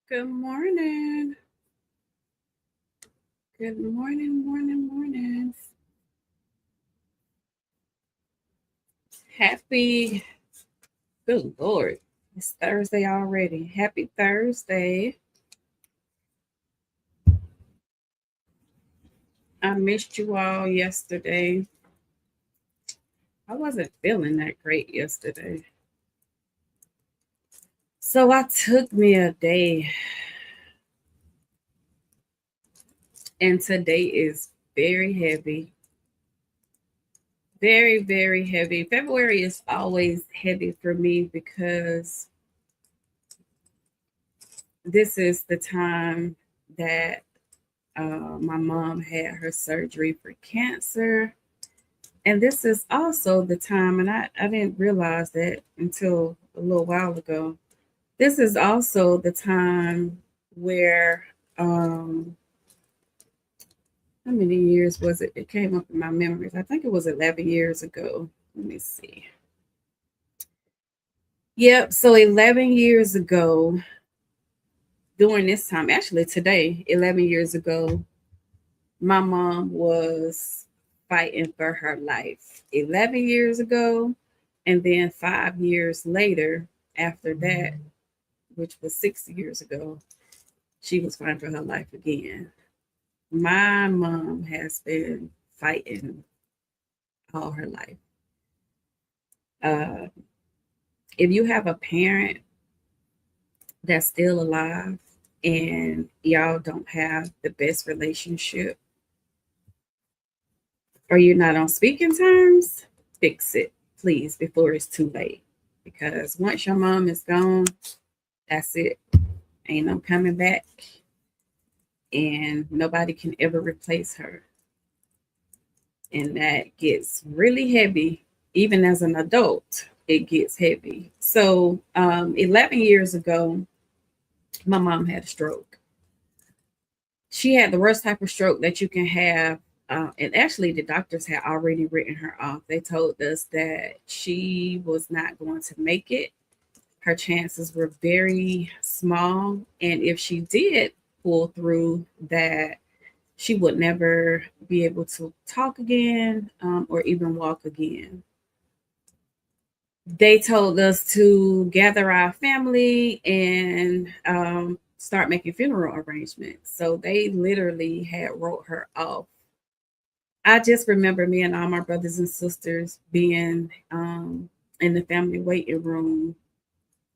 Good morning. Good morning, morning. Happy, good Lord. It's Thursday already. Happy Thursday. I missed you all yesterday. I wasn't feeling that great yesterday. So I took me a day, and today is very heavy. Very, very heavy. February is always heavy for me because this is the time that my mom had her surgery for cancer. And this is also the time, and I didn't realize that until a little while ago. This is also the time where, how many years was it? It came up in my memories. I think it was 11 years ago. Let me see. Yep. So 11 years ago, during this time, actually today, 11 years ago, my mom was fighting for her life 11 years ago. And then 5 years later, after that, which was 6 years ago, she was fighting for her life again. My mom has been fighting all her life. Uh, if you have a parent that's still alive and y'all don't have the best relationship, or you're not on speaking terms, fix it, please, before it's too late. Because once your mom is gone, that's it. Ain't no coming back, and nobody can ever replace her. And that gets really heavy, even as an adult, it gets heavy. So, 11 years ago, my mom had a stroke. She had the worst type of stroke that you can have. And actually, the doctors had already written her off. They told us that she was not going to make it. Her chances were very small. And if she did pull through, that she would never be able to talk again, or even walk again. They told us to gather our family and start making funeral arrangements. So they literally had wrote her off. I just remember me and all my brothers and sisters being in the family waiting room,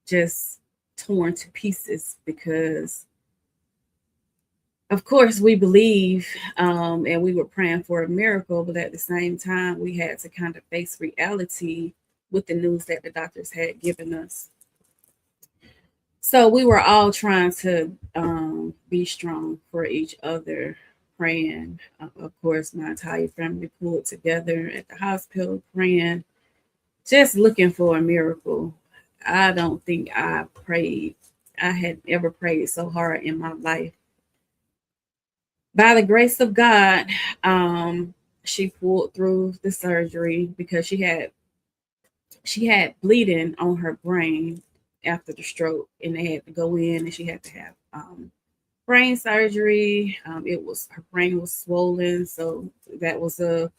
just torn to pieces because, of course, we believe, and we were praying for a miracle, but at the same time, we had to kind of face reality with the news that the doctors had given us. So we were all trying to be strong for each other, praying. Of course, my entire family pulled together at the hospital, praying, just looking for a miracle. I don't think I had ever prayed so hard in my life. By the grace of God, she pulled through the surgery because she had bleeding on her brain after the stroke, and they had to go in, and she had to have brain surgery. It was her brain was swollen, so that was a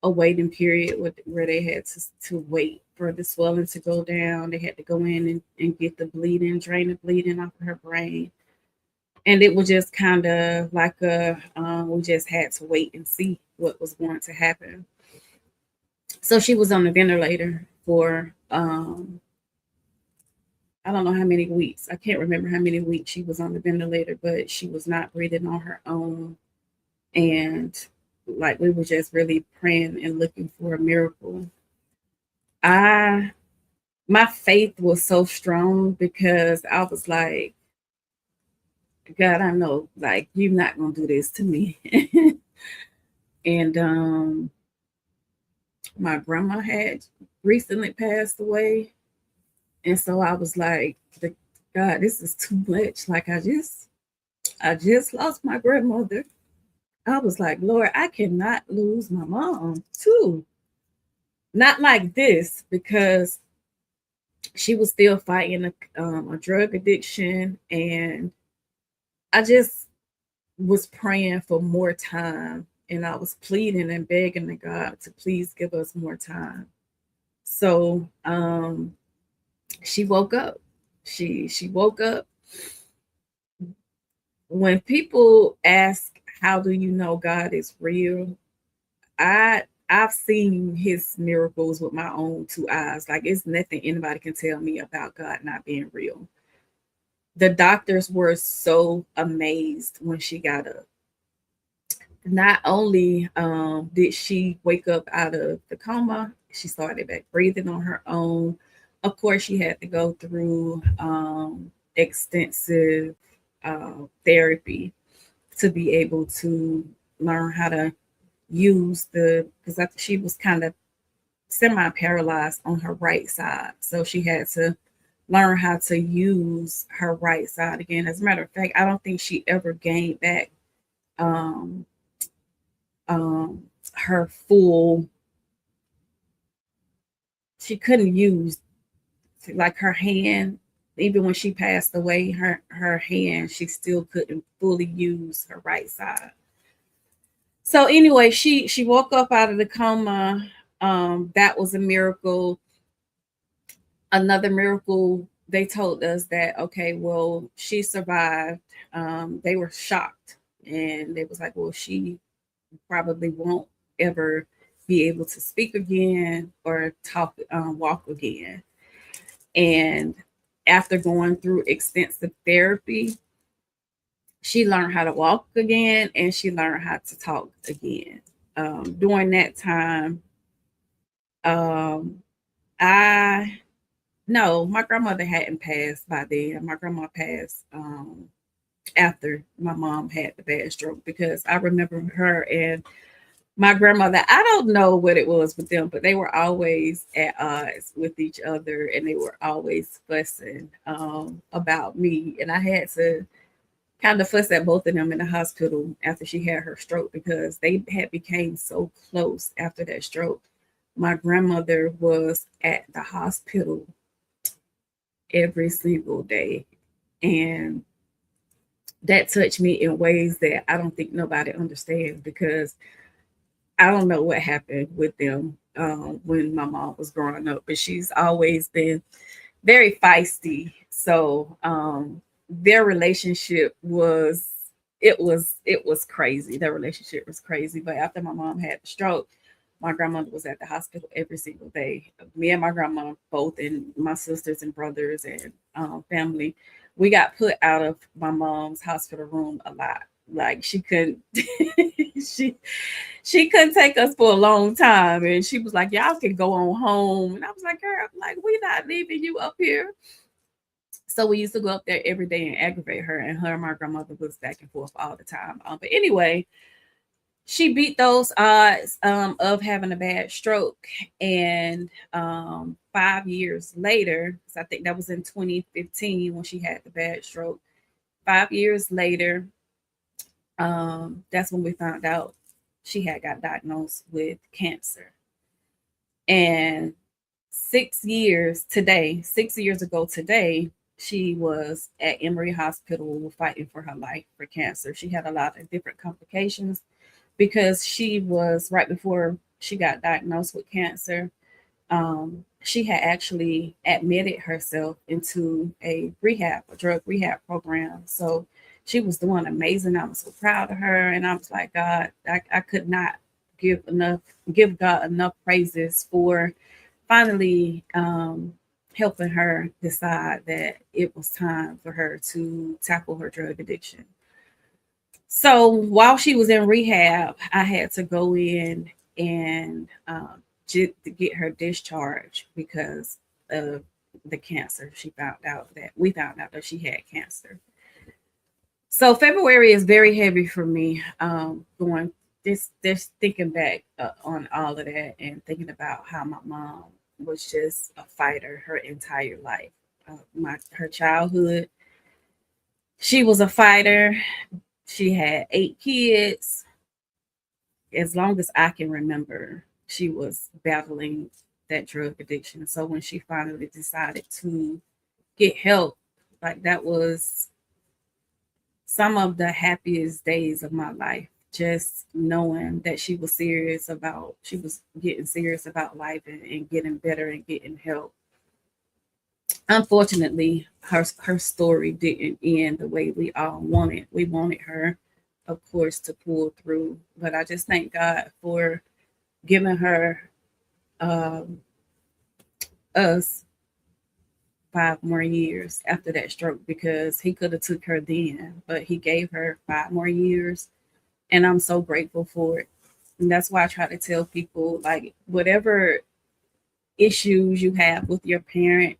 waiting period where they had to wait for the swelling to go down. They had to go in and get the bleeding, drain the bleeding off of her brain. And it was just kind of like we just had to wait and see what was going to happen. So she was on the ventilator for I don't know how many weeks. I can't remember how many weeks she was on the ventilator, but she was not breathing on her own. And like we were just really praying and looking for a miracle. I My faith was so strong because I was like, God, I know like you're not gonna do this to me. And my grandma had recently passed away. And so I was like, God, this is too much. Like I just lost my grandmother. I was like, Lord, I cannot lose my mom too. Not like this, because she was still fighting a drug addiction, and I just was praying for more time, and I was pleading and begging to God to please give us more time. So she woke up. She woke up. When people ask, how do you know God is real? I've seen his miracles with my own two eyes. Like, it's nothing anybody can tell me about God not being real. The doctors were so amazed when she got up. Not only did she wake up out of the coma, she started back breathing on her own. Of course, she had to go through extensive therapy to be able to learn how to use because she was kind of semi paralyzed on her right side. So she had to learn how to use her right side again. As a matter of fact, I don't think she ever gained back um, um, her full, she couldn't use like her hand. Even when she passed away, her hand, she still couldn't fully use her right side. So anyway, she woke up out of the coma. That was a miracle. Another miracle, they told us that, okay, well, she survived. They were shocked, and they was like, well, she probably won't ever be able to speak again or talk, walk again. And after going through extensive therapy, she learned how to walk again, and she learned how to talk again. During that time, um, I no, my grandmother hadn't passed by then. My grandma passed after my mom had the bad stroke, because I remember her and my grandmother. I don't know what it was with them, but they were always at odds with each other, and they were always fussing about me. And I had to kind of fuss at both of them in the hospital after she had her stroke, because they had became so close after that stroke. My grandmother was at the hospital every single day, and that touched me in ways that I don't think nobody understands, because I don't know what happened with them when my mom was growing up, but she's always been very feisty. So their relationship was, it was crazy. Their relationship was crazy. But after my mom had the stroke, my grandmother was at the hospital every single day. Me and my grandma both, and my sisters and brothers and family, we got put out of my mom's hospital room a lot. Like, she couldn't she she couldn't take us for a long time, and she was like, y'all can go on home. And I was like, girl, like, we not leaving you up here. So we used to go up there every day and aggravate her, and her and my grandmother was back and forth all the time. But anyway, she beat those odds of having a bad stroke. And 5 years later, so I think that was in 2015 when she had the bad stroke. 5 years later, that's when we found out she had got diagnosed with cancer. And 6 years today, 6 years ago today, she was at Emory Hospital fighting for her life for cancer. She had a lot of different complications, because she was, right before she got diagnosed with cancer, she had actually admitted herself into a drug rehab program. So she was doing amazing. I was so proud of her, and I was like, God, I could not give enough give God enough praises for finally helping her decide that it was time for her to tackle her drug addiction. So while she was in rehab, I had to go in and to get her discharged because of the cancer. We found out that she had cancer. So February is very heavy for me. Going this thinking back on all of that, and thinking about how my mom was just a fighter her entire life. Her childhood, she was a fighter. She had 8 kids. As long as I can remember, she was battling that drug addiction. So when she finally decided to get help, like that was some of the happiest days of my life. Just knowing that she was getting serious about life and getting better and getting help. Unfortunately, her story didn't end the way we all wanted. We wanted her, of course, to pull through. But I just thank God for giving her um, us 5 more years after that stroke, because he could have took her then, but he gave her 5 more years, and I'm so grateful for it. And that's why I try to tell people, like, whatever issues you have with your parent,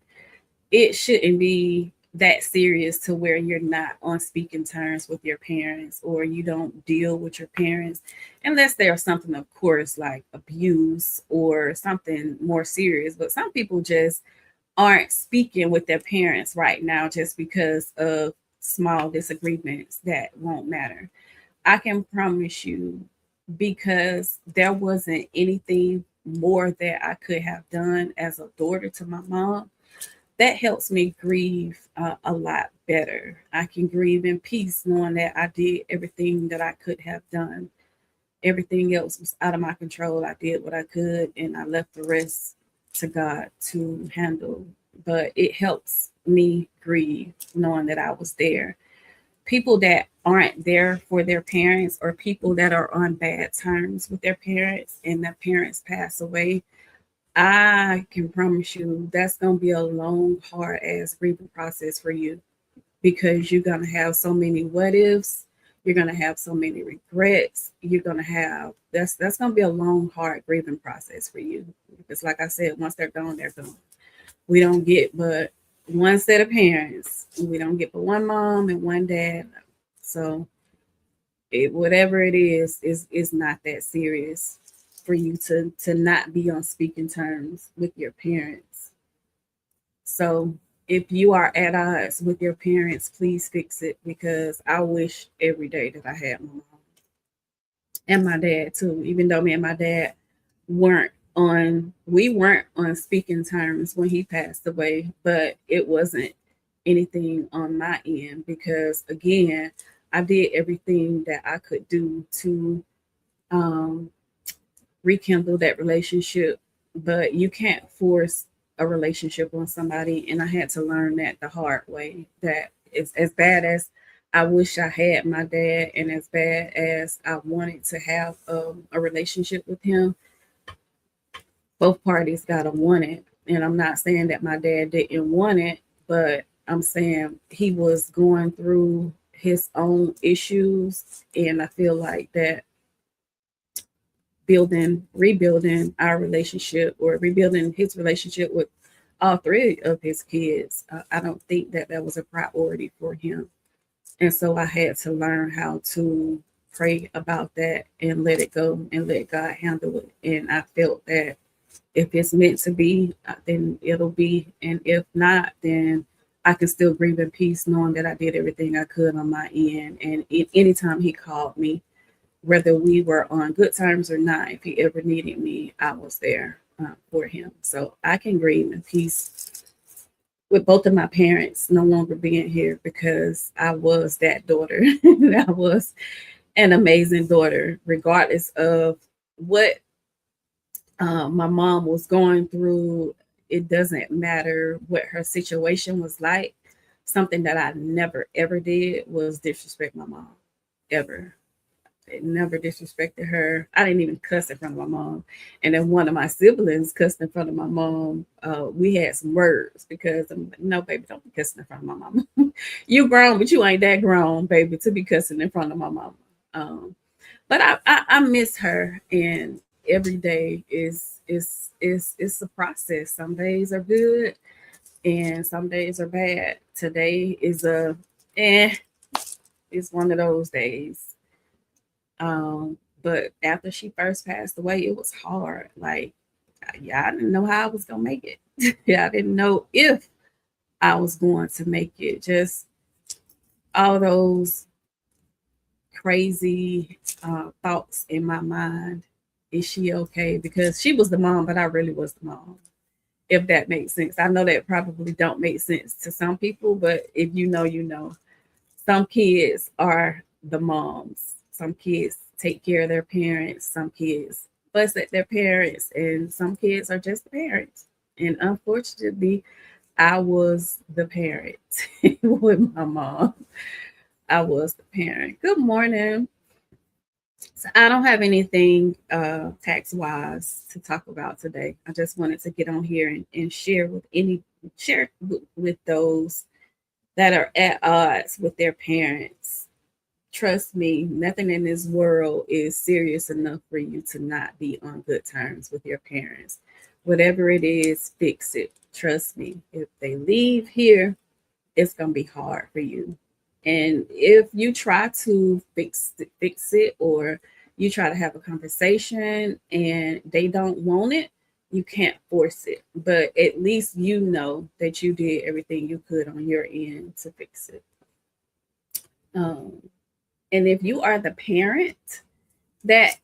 it shouldn't be that serious to where you're not on speaking terms with your parents, or you don't deal with your parents unless there's something, of course, like abuse or something more serious. But some people just aren't speaking with their parents right now just because of small disagreements that won't matter. I can promise you, because there wasn't anything more that I could have done as a daughter to my mom, that helps me grieve a lot better. I can grieve in peace knowing that I did everything that I could have done. Everything else was out of my control. I did what I could, and I left the rest to God to handle. But it helps me grieve knowing that I was there. People that aren't there for their parents, or people that are on bad terms with their parents and their parents pass away, I can promise you that's going to be a long, hard ass grieving process for you, because you're going to have so many what ifs. You're going to have so many regrets. You're going to have that's going to be a long, hard grieving process for you. Because, like I said, once they're gone, they're gone. We don't get but one set of parents. We don't get but one mom and one dad. So whatever it is not that serious for you to not be on speaking terms with your parents. So if you are at odds with your parents, please fix it, because I wish every day that I had my mom and my dad too. Even though me and my dad weren't on speaking terms when he passed away, but it wasn't anything on my end, because again, I did everything that I could do to um, rekindle that relationship. But you can't force a relationship on somebody, and I had to learn that the hard way. That is as bad as I wish I had my dad, and as bad as I wanted to have a relationship with him, both parties gotta want it. And I'm not saying that my dad didn't want it, but I'm saying he was going through his own issues, and I feel like that rebuilding our relationship, or rebuilding his relationship with all three of his kids, I don't think that that was a priority for him. And so I had to learn how to pray about that and let it go and let God handle it. And I felt that if it's meant to be, then it'll be. And if not, then I can still grieve in peace knowing that I did everything I could on my end. And anytime he called me, whether we were on good terms or not, if he ever needed me, I was there for him. So I can grieve in peace with both of my parents no longer being here, because I was that daughter. I was an amazing daughter, regardless of what my mom was going through. It doesn't matter what her situation was like. Something that I never ever did was disrespect my mom, ever. It never disrespected her. I didn't even cuss in front of my mom. And then one of my siblings cussed in front of my mom. We had some words, because I'm like, no, baby, don't be cussing in front of my mama. You grown, but you ain't that grown, baby, to be cussing in front of my mama. But I miss her, and every day is a process. Some days are good, and some days are bad. Today is eh, it's one of those days. But after she first passed away, it was hard. Like, yeah, I didn't know how I was gonna make it. Yeah, I didn't know if I was going to make it. Just all those crazy thoughts in my mind. is she okay? Because she was the mom, but I really was the mom. If that makes sense. I know that probably don't make sense to some people, but if you know, you know. Some kids are the moms. Some kids take care of their parents. Some kids fuss at their parents, and some kids are just the parents. And unfortunately, I was the parent with my mom. I was the parent. Good morning. So I don't have anything tax wise to talk about today. I just wanted to get on here and share with those that are at odds with their parents. Trust me, nothing in this world is serious enough for you to not be on good terms with your parents. Whatever it is, fix it. Trust me. If they leave here, it's gonna be hard for you. And if you try to fix it, or you try to have a conversation and they don't want it, you can't force it. But at least you know that you did everything you could on your end to fix it. Um, and if you are the parent that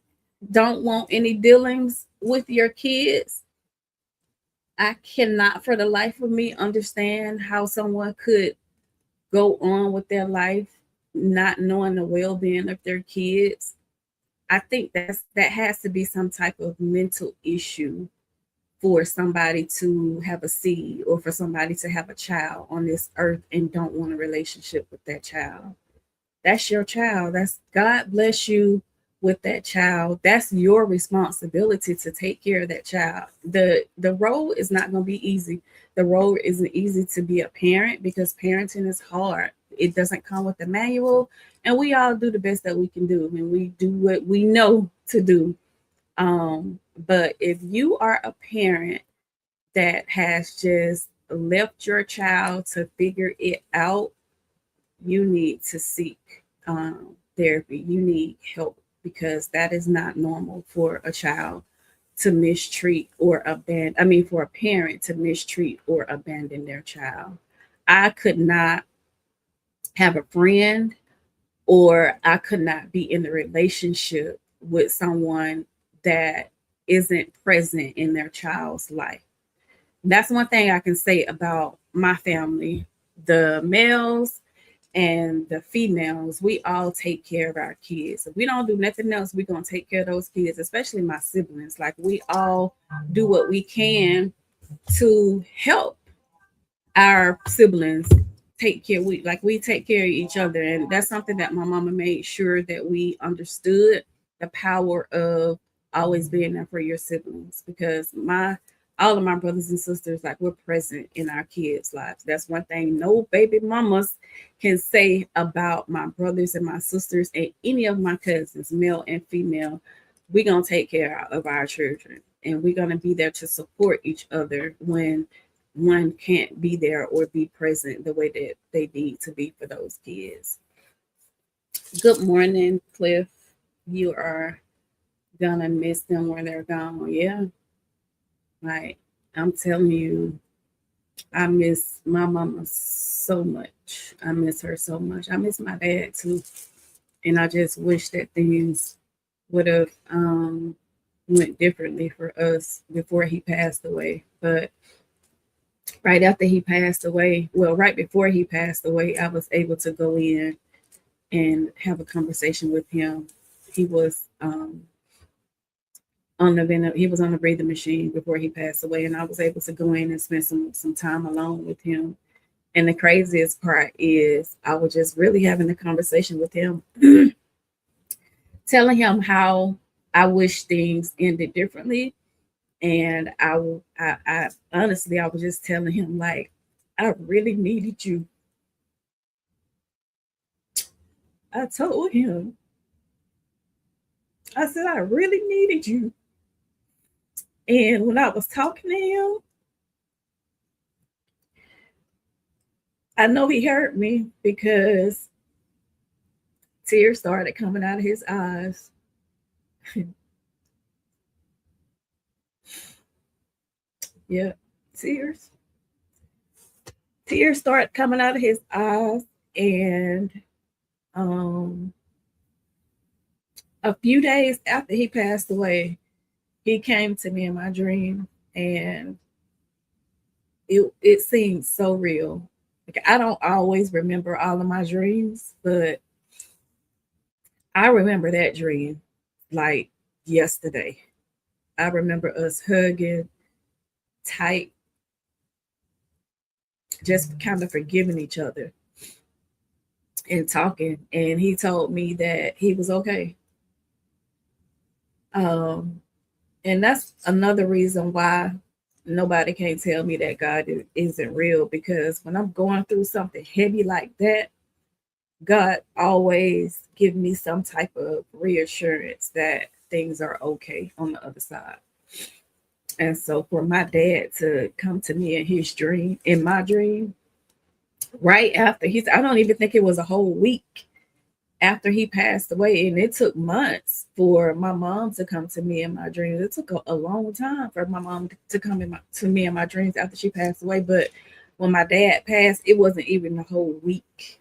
don't want any dealings with your kids, I cannot for the life of me understand how someone could go on with their life not knowing the well-being of their kids. I think that has to be some type of mental issue for somebody to have a seed, or for somebody to have a child on this earth and don't want a relationship with that child. That's your child. That's God bless you with that child. That's your responsibility to take care of that child. The road is not going to be easy. The road isn't easy to be a parent, because parenting is hard. It doesn't come with a manual, and we all do the best that we can do, and we do what we know to do. But if you are a parent that has just left your child to figure it out, you need to seek therapy. You need help, because that is not normal for a child to mistreat or abandon. I mean, for a parent to mistreat or abandon their child. I could not have a friend, or I could not be in a relationship with someone that isn't present in their child's life. That's one thing I can say about my family. The males and the females, we all take care of our kids. If we don't do nothing else, we're going to take care of those kids, especially my siblings. Like, we all do what we can to help our siblings take care. We take care of each other, and that's something that my mama made sure that we understood, the power of always being there for your siblings, because my all of my brothers and sisters, like, we're present in our kids' lives. That's one thing no baby mamas can say about my brothers and my sisters and any of my cousins, male and female. We're gonna take care of our children, and we're gonna be there to support each other when one can't be there or be present the way that they need to be for those kids. Good morning, Cliff. You are gonna miss them when they're gone. Yeah, like, I'm telling you, I miss my mama so much. I miss her so much. I miss my dad too. And I just wish that things would have went differently for us before he passed away. But right after he passed away, well, right before he passed away, I was able to go in and have a conversation with him. He was he was on the breathing machine before he passed away, and I was able to go in and spend some time alone with him. And the craziest part is, I was just really having a conversation with him, telling him how I wish things ended differently. And I honestly, I was just telling him, like, I really needed you. I told him, I said, I really needed you. And when I was talking to him, I know he hurt me, because tears started coming out of his eyes. Yeah, tears. Tears started coming out of his eyes. And um, a few days after he passed away, He came to me in my dream, and it seemed so real. Like, I don't always remember all of my dreams, but I remember that dream like yesterday. I remember us hugging tight, just kind of forgiving each other and talking. And he told me that he was okay. Um, and that's another reason why nobody can tell me that isn't real, because when I'm going through something heavy like that, God always give me some type of reassurance that things are okay on the other side. And so for my dad to come to me in his dream, in my dream, right after I don't even think it was a whole week after he passed away, and it took months for my mom to come to me in my dreams. It took a long time for my mom to come to me in my dreams after she passed away. But when my dad passed, it wasn't even a whole week.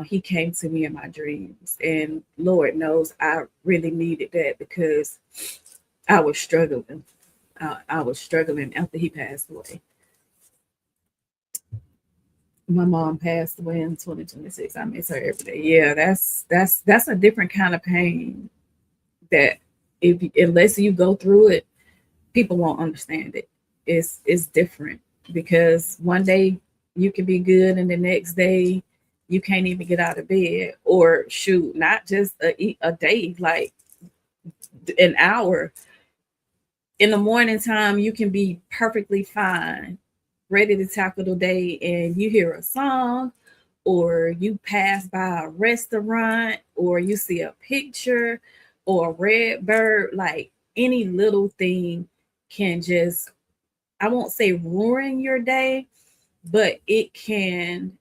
He came to me in my dreams, and Lord knows I really needed that, because I was struggling. I was struggling after he passed away. My mom passed away in 2026. I miss her every day. Yeah, that's a different kind of pain that, if unless you go through it, people won't understand it. It's different, because one day you can be good and the next day you can't even get out of bed, or shoot, not just a day, like an hour. In the morning time, you can be perfectly fine, ready to tackle the day, and you hear a song, or you pass by a restaurant, or you see a picture or a red bird. Like, any little thing can just, I won't say ruin your day, but it can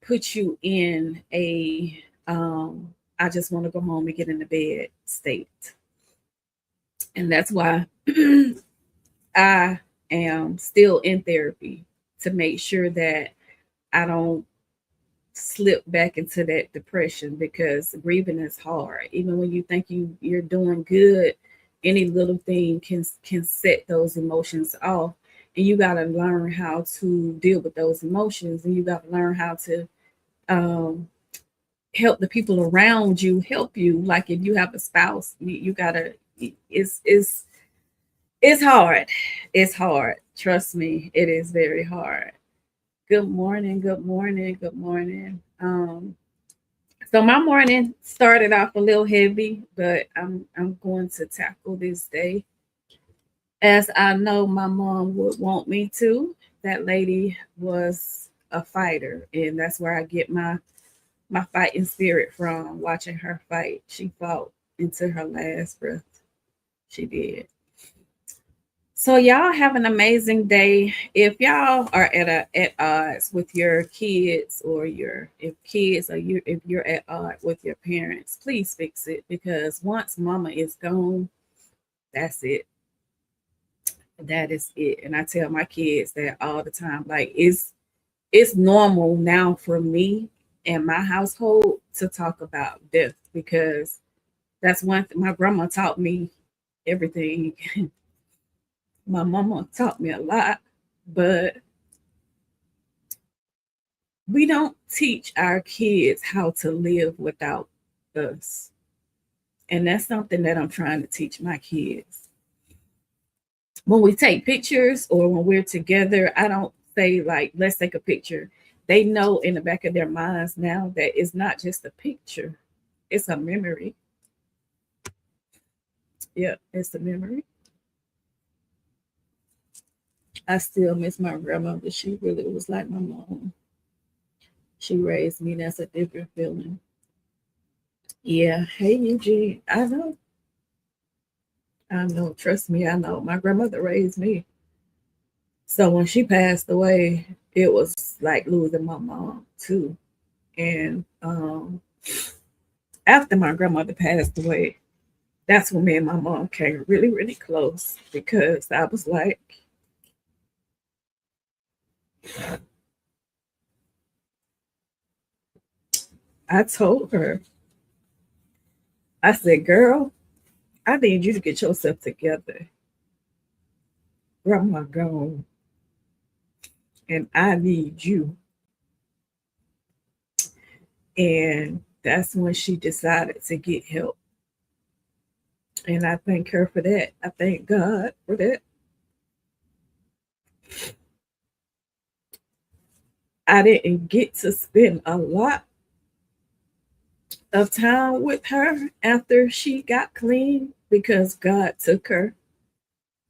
put you in a I just want to go home and get in the bed state. And that's why I am still in therapy, to make sure that I don't slip back into that depression, because grieving is hard. Even when you think you're doing good, any little thing can set those emotions off. And you got to learn how to deal with those emotions, and you got to learn how to um, help the people around you help you. Like, if you have a spouse, you gotta, it's hard. It's hard. Trust me, it is very hard. Good morning, good morning, good morning. So my morning started off a little heavy, but I'm going to tackle this day as I know my mom would want me to. That lady was a fighter, and that's where I get my fighting spirit from. Watching her fight, she fought into her last breath. She did. So y'all have an amazing day. If y'all are at odds with your kids, or your if kids, or you if you're at odds with your parents, please fix it, because once mama is gone, that's it. That is it. And I tell my kids that all the time. Like, it's normal now for me and my household to talk about death, because that's one thing my grandma taught me everything. My mama taught me a lot, but we don't teach our kids how to live without us. And that's something that I'm trying to teach my kids. When we take pictures, or when we're together, I don't say, like, let's take a picture. They know in the back of their minds now that it's not just a picture, it's a memory. Yeah, it's a memory. I still miss my grandmother. She really was like my mom. She raised me. That's a different feeling. Yeah. Hey, Eugene. I know. I know. Trust me, I know. My grandmother raised me. So when she passed away, it was like losing my mom too. And after my grandmother passed away, that's when me and my mom came really, really close, because I was like, I told her, I said, girl, I need you to get yourself together. Grandma gone, and I need you. And that's when she decided to get help. And I thank her for that. I thank God for that. I didn't get to spend a lot of time with her after she got clean because God took her.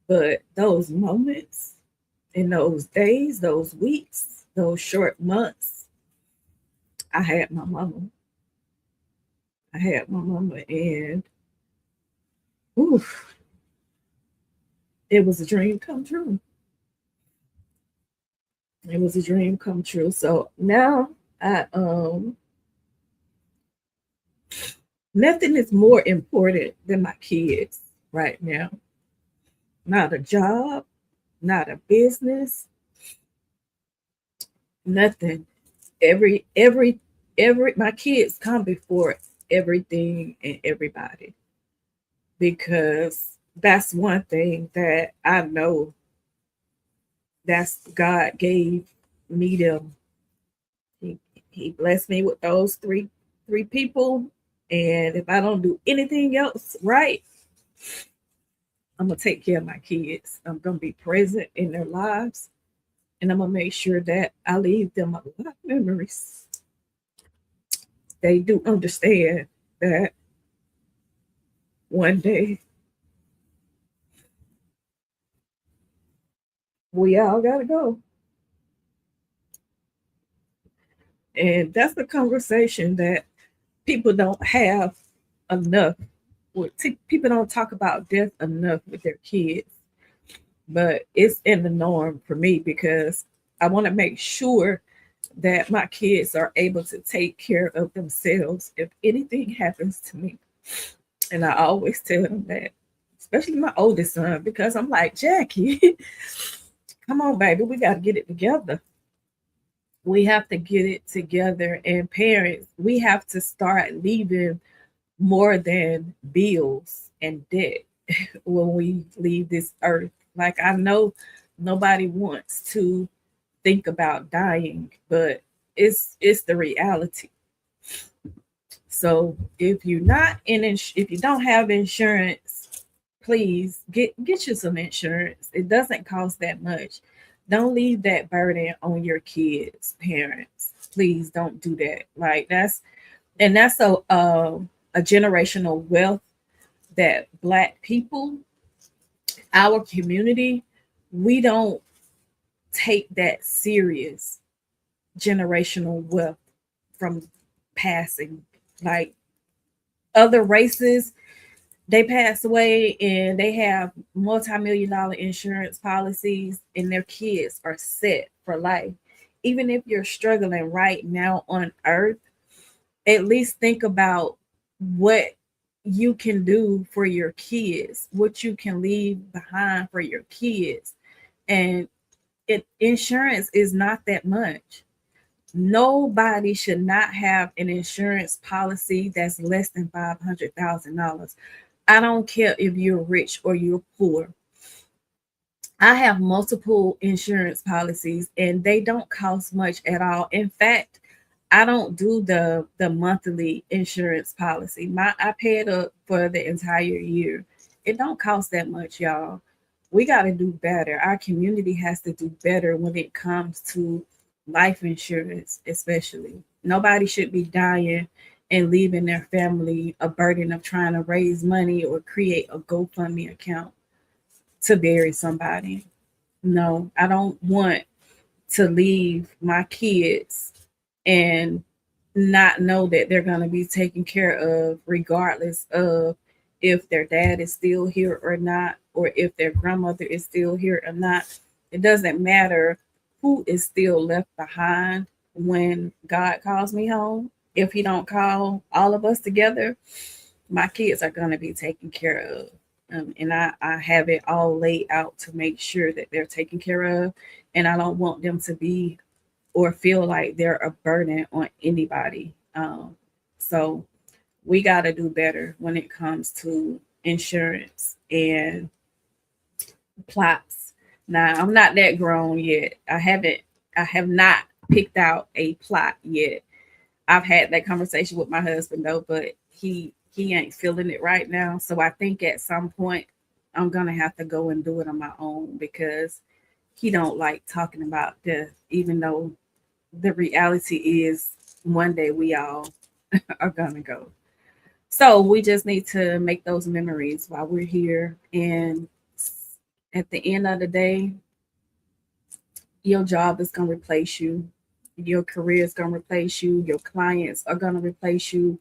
But those moments in those days, those weeks, those short months, I had my mama. I had my mama, and oof, it was a dream come true. It was a dream come true. So now I nothing is more important than my kids right now. Not a job, not a business, nothing. Every my kids come before everything and everybody because that's one thing that I know that's God gave me them. He, he blessed me with those three people, and if I don't do anything else right, I'm gonna take care of my kids. I'm gonna be present in their lives, and I'm gonna make sure that I leave them a lot of memories. They do understand that one day we all gotta go, and that's the conversation that people don't have enough. People don't talk about death enough with their kids, but it's in the norm for me because I want to make sure that my kids are able to take care of themselves if anything happens to me. And I always tell them that, especially my oldest son, because I'm like, Jackie, come on, baby, we got to get it together. We have to get it together. And parents, we have to start leaving more than bills and debt when we leave this earth. Like, I know nobody wants to think about dying, but it's the reality. So if you don't have insurance, please get you some insurance. It doesn't cost that much. Don't leave that burden on your kids, parents. Please don't do that. Like that's a generational wealth that Black people, our community, we don't take that serious generational wealth from passing. Like other races, they pass away and they have multi-million-dollar insurance policies and their kids are set for life. Even if you're struggling right now on earth, at least think about what you can do for your kids, what you can leave behind for your kids. And insurance is not that much. Nobody should not have an insurance policy that's less than $500,000. I don't care if you're rich or you're poor. I have multiple insurance policies and they don't cost much at all. In fact, I don't do the monthly insurance policy. I pay it up for the entire year. It don't cost that much, y'all. We got to do better. Our community has to do better when it comes to life insurance, especially. Nobody should be dying and leaving their family a burden of trying to raise money or create a GoFundMe account to bury somebody. No, I don't want to leave my kids and not know that they're going to be taken care of regardless of if their dad is still here or not, or if their grandmother is still here or not. It doesn't matter who is still left behind when God calls me home. If he don't call all of us together, my kids are going to be taken care of. And I have it all laid out to make sure that they're taken care of. And I don't want them to be or feel like they're a burden on anybody. So we got to do better when it comes to insurance and plots. Now I'm not that grown yet. I have not picked out a plot yet. I've had that conversation with my husband though, but he ain't feeling it right now. So I think at some point I'm gonna have to go and do it on my own because he don't like talking about death, even though the reality is one day we all are gonna go. So we just need to make those memories while we're here. And at the end of the day, your job is going to replace you. Your career is going to replace you. Your clients are going to replace you.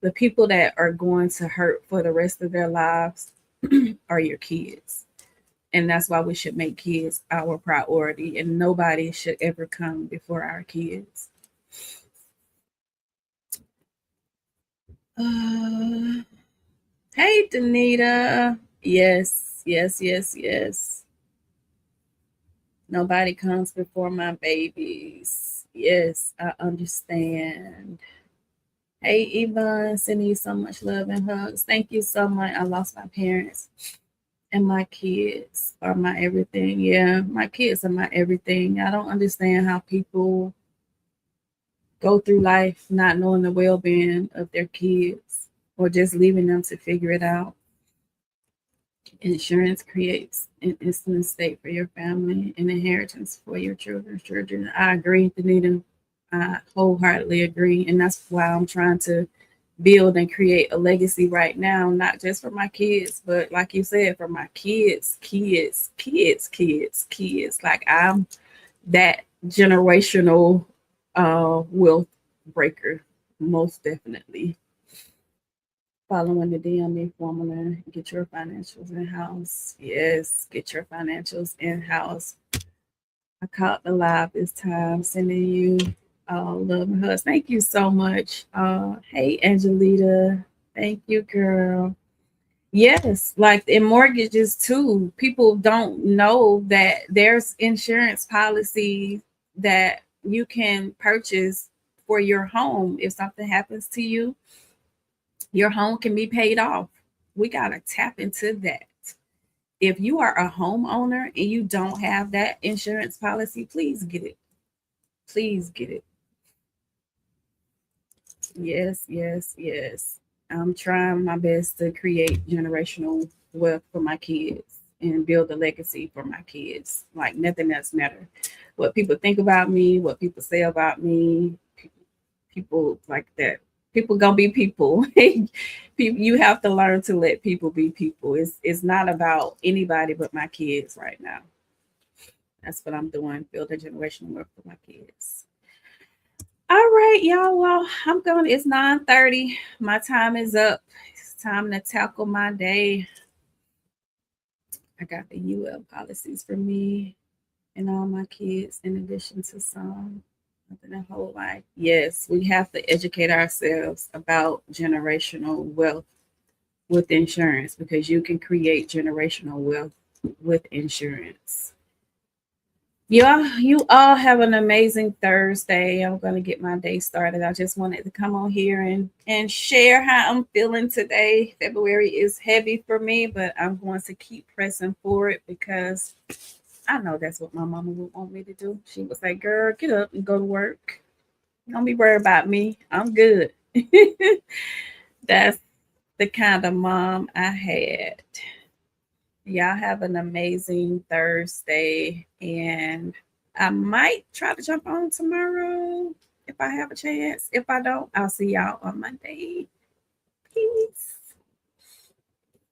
The people that are going to hurt for the rest of their lives are your kids. And that's why we should make kids our priority. And nobody should ever come before our kids. Uh, hey, Danita. Yes, yes, yes, yes. Nobody comes before my babies. Yes, I understand. Hey, Yvonne, sending you so much love and hugs. Thank you so much. I lost my parents, and my kids are my everything. Yeah, my kids are my everything. I don't understand how people go through life not knowing the well being of their kids or just leaving them to figure it out. Insurance creates an instant estate for your family, an inheritance for your children's children. I agree, Danita. I wholeheartedly agree. And that's why I'm trying to build and create a legacy right now, not just for my kids, but like you said, for my kids, kids, kids, kids, kids. Like I'm that generational wealth breaker, most definitely. Following the DME formula, get your financials in house. Yes, get your financials in house. I caught the live this time, sending you love and hugs. Thank you so much. Hey, Angelita. Thank you, girl. Yes, like in mortgages too, people don't know that there's insurance policy that you can purchase for your home if something happens to you. Your home can be paid off. We got to tap into that. If you are a homeowner and you don't have that insurance policy, please get it. Please get it. Yes, yes, yes. I'm trying my best to create generational wealth for my kids and build a legacy for my kids. Like nothing else matter. What people think about me, what people say about me, people like that. People gonna be people. People, you have to learn to let people be people. It's not about anybody but my kids right now. That's what I'm doing. Build a generational wealth for my kids. All right, y'all. Well, I'm going. It's 9:30. My time is up. It's time to tackle my day. I got the UL policies for me and all my kids, in addition to some. Nothing a whole life. Yes, we have to educate ourselves about generational wealth with insurance because you can create generational wealth with insurance. You all have an amazing Thursday. I'm gonna get my day started. I just wanted to come on here and share how I'm feeling today. February is heavy for me, but I'm going to keep pressing forward because I know that's what my mama would want me to do. She would say, "Girl, get up and go to work. Don't be worried about me. I'm good." That's the kind of mom I had. Y'all have an amazing Thursday, and I might try to jump on tomorrow if I have a chance. If I don't, I'll see y'all on Monday.